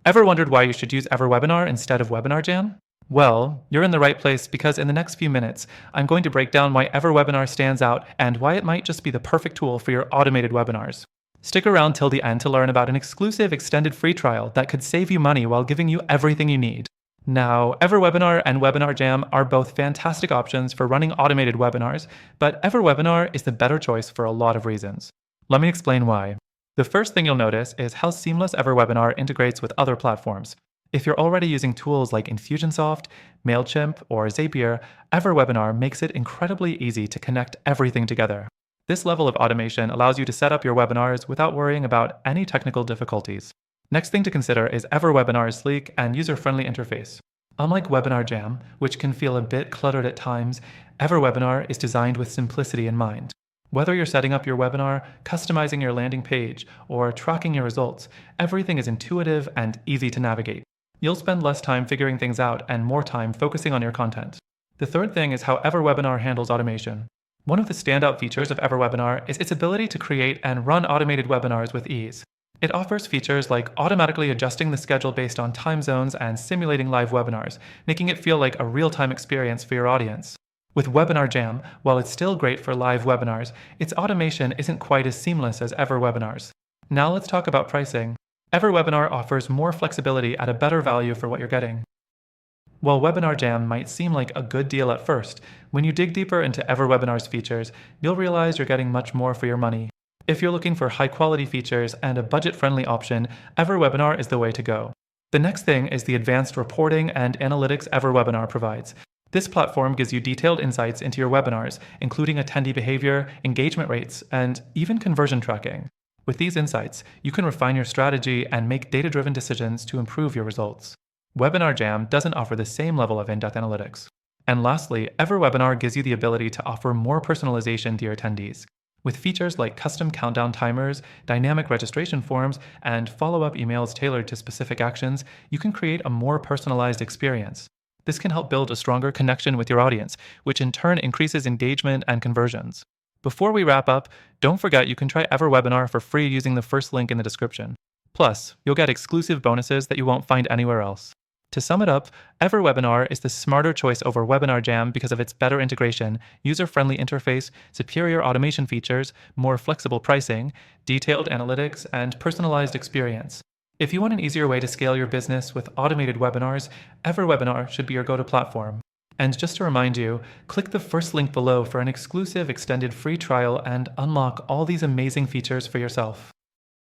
Ever wondered why you should use EverWebinar instead of WebinarJam? Well, you're in the right place because in the next few minutes, I'm going to break down why EverWebinar stands out and why it might just be the perfect tool for your automated webinars. Stick around till the end to learn about an exclusive extended free trial that could save you money while giving you everything you need. Now, EverWebinar and WebinarJam are both fantastic options for running automated webinars, but EverWebinar is the better choice for a lot of reasons. Let me explain why. The first thing you'll notice is how seamless EverWebinar integrates with other platforms. If you're already using tools like Infusionsoft, MailChimp, or Zapier, EverWebinar makes it incredibly easy to connect everything together. This level of automation allows you to set up your webinars without worrying about any technical difficulties. Next thing to consider is EverWebinar's sleek and user-friendly interface. Unlike WebinarJam, which can feel a bit cluttered at times, EverWebinar is designed with simplicity in mind. Whether you're setting up your webinar, customizing your landing page, or tracking your results, everything is intuitive and easy to navigate. You'll spend less time figuring things out and more time focusing on your content. The third thing is how EverWebinar handles automation. One of the standout features of EverWebinar is its ability to create and run automated webinars with ease. It offers features like automatically adjusting the schedule based on time zones and simulating live webinars, making it feel like a real-time experience for your audience. With WebinarJam, while it's still great for live webinars, its automation isn't quite as seamless as EverWebinar's. Now let's talk about pricing. EverWebinar offers more flexibility at a better value for what you're getting. While WebinarJam might seem like a good deal at first, when you dig deeper into EverWebinar's features, you'll realize you're getting much more for your money. If you're looking for high-quality features and a budget-friendly option, EverWebinar is the way to go. The next thing is the advanced reporting and analytics EverWebinar provides. This platform gives you detailed insights into your webinars, including attendee behavior, engagement rates, and even conversion tracking. With these insights, you can refine your strategy and make data-driven decisions to improve your results. WebinarJam doesn't offer the same level of in-depth analytics. And lastly, EverWebinar gives you the ability to offer more personalization to your attendees. With features like custom countdown timers, dynamic registration forms, and follow-up emails tailored to specific actions, you can create a more personalized experience. This can help build a stronger connection with your audience, which in turn increases engagement and conversions. Before we wrap up, don't forget you can try EverWebinar for free using the first link in the description. Plus, you'll get exclusive bonuses that you won't find anywhere else. To sum it up, EverWebinar is the smarter choice over WebinarJam because of its better integration, user-friendly interface, superior automation features, more flexible pricing, detailed analytics, and personalized experience. If you want an easier way to scale your business with automated webinars, EverWebinar should be your go-to platform. And just to remind you, click the first link below for an exclusive extended free trial and unlock all these amazing features for yourself.